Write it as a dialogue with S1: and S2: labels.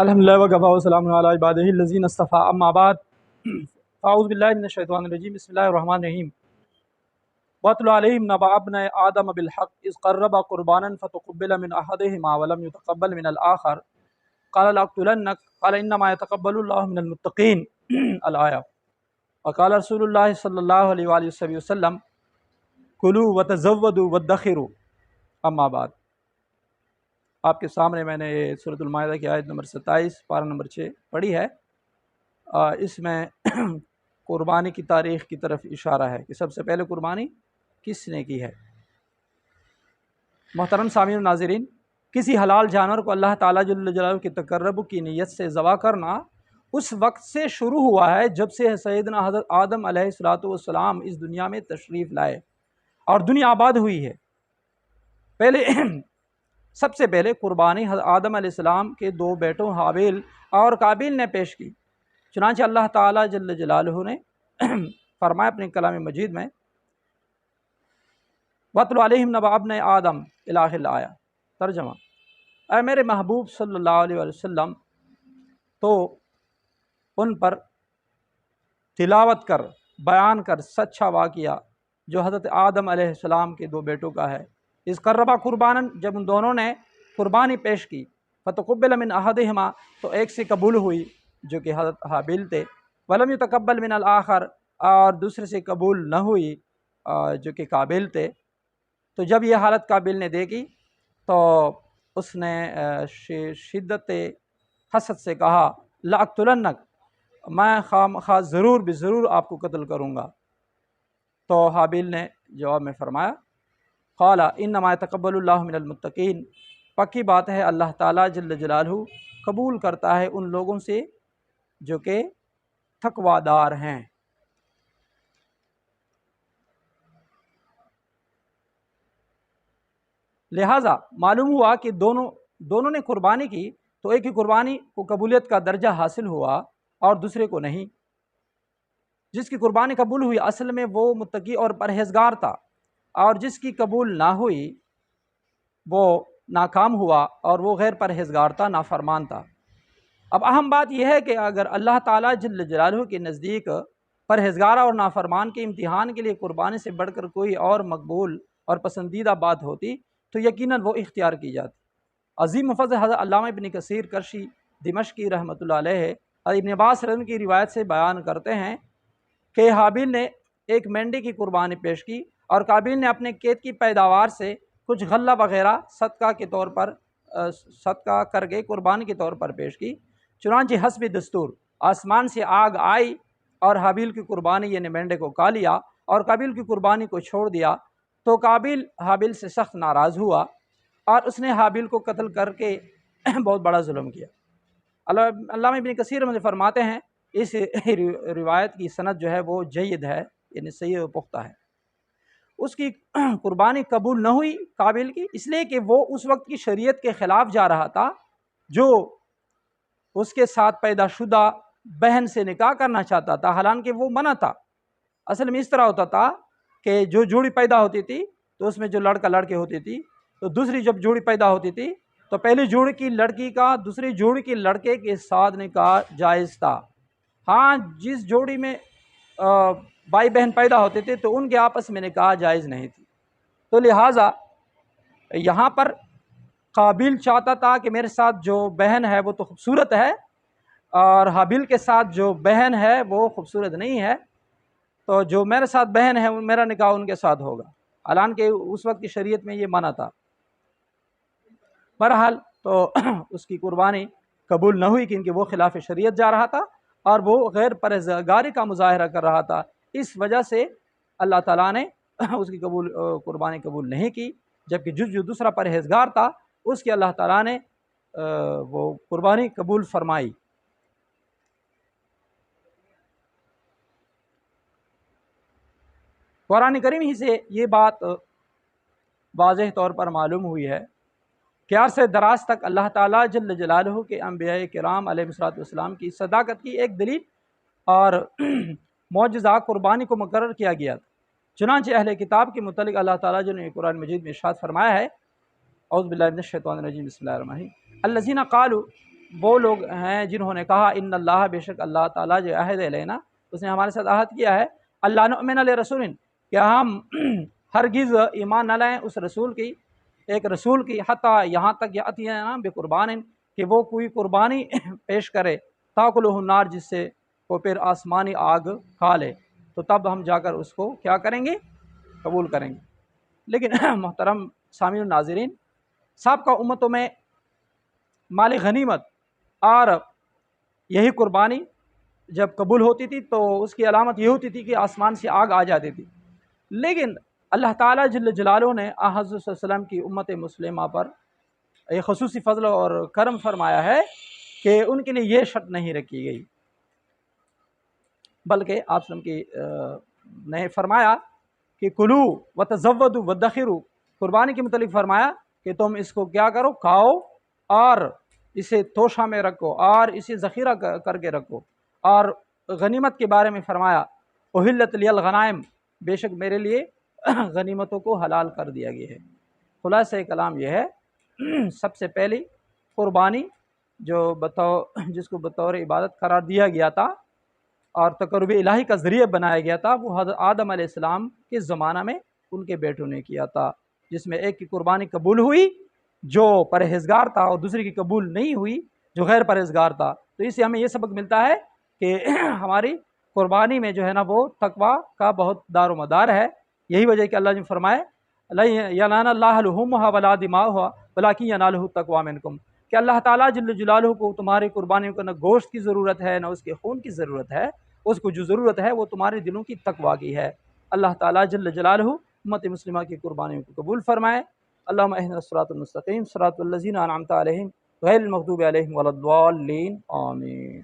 S1: الحمدللہ وکفا وسلام علی عبادہ الذین اصطفیٰ اما بعد اعوذ باللہ من الشیطان الرجیم بسم اللہ الرحمن الرحیم واتل علیہم نبأ ابنی آدم بالحق اذ قربا قربانا فتقبل من احدہما ولم يتقبل من الآخر قال لأقتلنک قال انما يتقبل اللہ من المتقین الآیہ وقال رسول اللہ صلی اللہ علیہ وآلہ وسلم کلوا وتزودوا وادخروا اما بعد۔ آپ کے سامنے میں نے سورۃ المائدہ کی آیت نمبر 27 پارہ نمبر 6 پڑھی ہے۔ اس میں قربانی کی تاریخ کی طرف اشارہ ہے کہ سب سے پہلے قربانی کس نے کی ہے۔ محترم سامعین و ناظرین، کسی حلال جانور کو اللہ تعالیٰ جل جلالہ کی تقرب کی نیت سے ذبح کرنا اس وقت سے شروع ہوا ہے جب سے سیدنا حضرت آدم علیہ السلام اس دنیا میں تشریف لائے اور دنیا آباد ہوئی ہے۔ سب سے پہلے قربانی حضرت آدم علیہ السلام کے دو بیٹوں حابیل اور قابیل نے پیش کی۔ چنانچہ اللہ تعالیٰ جل جلالہ نے فرمایا اپنے کلام مجید میں وَاتْلُ عَلَيْهِمْ نَبَأَ ابْنَيْ آدم الی آخر الآیہ۔ ترجمہ: اے میرے محبوب صلی اللہ علیہ وسلم، تو ان پر تلاوت کر، بیان کر سچا واقعہ جو حضرت آدم علیہ السلام کے دو بیٹوں کا ہے۔ اس قربا قرباناً، جب ان دونوں نے قربانی پیش کی، فتقبل من احدہما، تو ایک سے قبول ہوئی جو کہ حضرت حابیل تھے، ولم یتقبل من الآخر، اور دوسرے سے قبول نہ ہوئی جو کہ قابیل تھے۔ تو جب یہ حالت قابیل نے دیکھی تو اس نے شدت حسد سے کہا لأقتلنک، میں خواہ ضرور بضرور آپ کو قتل کروں گا۔ تو حابیل نے جواب میں فرمایا قال انما يتقبل اللہ من المتقین، پکی بات ہے اللہ تعالیٰ جل جلالہ قبول کرتا ہے ان لوگوں سے جو کہ تقوی دار ہیں۔ لہٰذا معلوم ہوا کہ دونوں نے قربانی کی تو ایک ہی قربانی کو قبولیت کا درجہ حاصل ہوا اور دوسرے کو نہیں۔ جس کی قربانی قبول ہوئی اصل میں وہ متقی اور پرہیزگار تھا، اور جس کی قبول نہ ہوئی وہ ناکام ہوا اور وہ غیر پرہیزگار تھا، نافرمان تھا۔ اب اہم بات یہ ہے کہ اگر اللہ تعالیٰ جل جلالہ کے نزدیک پرہیزگار اور نافرمان کے امتحان کے لیے قربانی سے بڑھ کر کوئی اور مقبول اور پسندیدہ بات ہوتی تو یقیناً وہ اختیار کی جاتی۔ عظیم مفسر حضرت علامہ ابن کثیر کرشی دمشقی رحمۃ اللہ علیہ اور ابن عباس رضی اللہ عنہ کی روایت سے بیان کرتے ہیں کہ حابیل نے ایک مینڈی کی قربانی پیش کی اور قابیل نے اپنے کھیت کی پیداوار سے کچھ غلہ وغیرہ صدقہ کر کے قربانی کے طور پر پیش کی۔ چنانچہ حسب دستور آسمان سے آگ آئی اور حابیل کی قربانی یعنی مینڈے کو کھا لیا اور قابیل کی قربانی کو چھوڑ دیا۔ تو قابیل حابیل سے سخت ناراض ہوا اور اس نے حابیل کو قتل کر کے بہت بڑا ظلم کیا۔ علامہ ابن کثیر مجھے فرماتے ہیں اس روایت کی سند جو ہے وہ جید ہے، یعنی صحیح و پختہ ہے۔ اس کی قربانی قبول نہ ہوئی قابیل کی، اس لیے کہ وہ اس وقت کی شریعت کے خلاف جا رہا تھا، جو اس کے ساتھ پیدا شدہ بہن سے نکاح کرنا چاہتا تھا، حالانکہ وہ منع تھا۔ اصل میں اس طرح ہوتا تھا کہ جو جوڑی پیدا ہوتی تھی تو اس میں جو لڑکا لڑکی ہوتی تھی، تو دوسری جب جوڑی پیدا ہوتی تھی تو پہلی جوڑی کی لڑکی کا دوسری جوڑی کے لڑکے کے ساتھ نکاح جائز تھا۔ ہاں، جس جوڑی میں بھائی بہن پیدا ہوتے تھے تو ان کے آپس میں نکاح جائز نہیں تھی۔ تو لہٰذا یہاں پر قابیل چاہتا تھا کہ میرے ساتھ جو بہن ہے وہ تو خوبصورت ہے اور حابیل کے ساتھ جو بہن ہے وہ خوبصورت نہیں ہے، تو جو میرے ساتھ بہن ہے میرا نکاح ان کے ساتھ ہوگا، حالانکہ اس وقت کی شریعت میں یہ منع تھا۔ بہرحال تو اس کی قربانی قبول نہ ہوئی کیونکہ وہ خلاف شریعت جا رہا تھا اور وہ غیر پرہیزگاری کا مظاہرہ کر رہا تھا۔ اس وجہ سے اللہ تعالیٰ نے اس کی قربانی قبول نہیں کی، جبکہ جو دوسرا پرہیزگار تھا اس کی اللہ تعالیٰ نے وہ قربانی قبول فرمائی۔ قرآن کریم ہی سے یہ بات واضح طور پر معلوم ہوئی ہے کہ عرصہ دراز تک اللہ تعالیٰ جل جلالہ کے انبیاء کرام علیہ السلام کی صداقت کی ایک دلیل اور معجزہ قربانی کو مقرر کیا گیا تھا۔ چنانچہ اہل کتاب کے متعلق اللہ تعالیٰ نے قرآن مجید میں ارشاد فرمایا ہے، اعوذ باللہ من الشیطان الرجیم، بسم اللہ الرحمن الرحیم، الذین قالوا، وہ لوگ ہیں جنہوں نے کہا ان اللہ بے شک اللہ تعالیٰ جو عہد لینا اس نے ہمارے ساتھ عہد کیا ہے اللہ نؤمن لرسول کہ ہم ہرگز ایمان نہ لائیں اس رسول کی ایک رسول کی حتیٰ یہاں تک یاتینا بقربان کہ وہ کوئی قربانی پیش کرے تاکلہ النار جس سے وہ پھر آسمانی آگ کھا لے تو تب ہم جا کر اس کو کیا کریں گے قبول کریں گے۔ لیکن محترم سامعین الناظرین سابقہ امتوں میں مال غنیمت اور یہی قربانی جب قبول ہوتی تھی تو اس کی علامت یہ ہوتی تھی کہ آسمان سے آگ آ جاتی تھی، لیکن اللہ تعالیٰ جل جلالہ نے حضرت صلی اللہ علیہ وسلم کی امت مسلمہ پر ایک خصوصی فضل اور کرم فرمایا ہے کہ ان کے لیے یہ شرط نہیں رکھی گئی، بلکہ آپ وسلم کی نے فرمایا کہ کلو و تزودوا وادخروا، قربانی کے متعلق فرمایا کہ تم اس کو کیا کرو کھاؤ اور اسے توشہ میں رکھو اور اسے ذخیرہ کر کے رکھو، اور غنیمت کے بارے میں فرمایا احلت لی الغنائم، بے شک میرے لیے غنیمتوں کو حلال کر دیا گیا ہے۔ خلاصہ کلام یہ ہے سب سے پہلی قربانی جو جس کو بطور عبادت قرار دیا گیا تھا اور تقرب الہی کا ذریعہ بنایا گیا تھا وہ حضرت آدم علیہ السلام کے زمانہ میں ان کے بیٹوں نے کیا تھا، جس میں ایک کی قربانی قبول ہوئی جو پرہیزگار تھا اور دوسری کی قبول نہیں ہوئی جو غیر پرہیزگار تھا۔ تو اس سے ہمیں یہ سبق ملتا ہے کہ ہماری قربانی میں جو ہے نا وہ تقوی کا بہت دار و مدار ہے۔ یہی وجہ کہ اللہ نے فرمائے لَن يَنَالَ اللَّهَ لُحُومُهَا وَلَا دِمَاؤُهَا وَلَٰكِن يَنَالُهُ التَّقْوَىٰ مِنكُمْ کہ اللہ تعالیٰ جل جلالہ کو تمہاری قربانیوں کو نہ گوشت کی ضرورت ہے نہ اس کے خون کی ضرورت ہے، اس کو جو ضرورت ہے وہ تمہارے دلوں کی تقویٰ کی ہے۔ اللہ تعالیٰ جل جلالہ امت مسلمہ کی قربانیوں کو قبول فرمائے۔ اللہم اہدنا الصراط المستقیم صراط الذین انعمت علیہم غیر المغضوب علیہم ولا الضالین آمین۔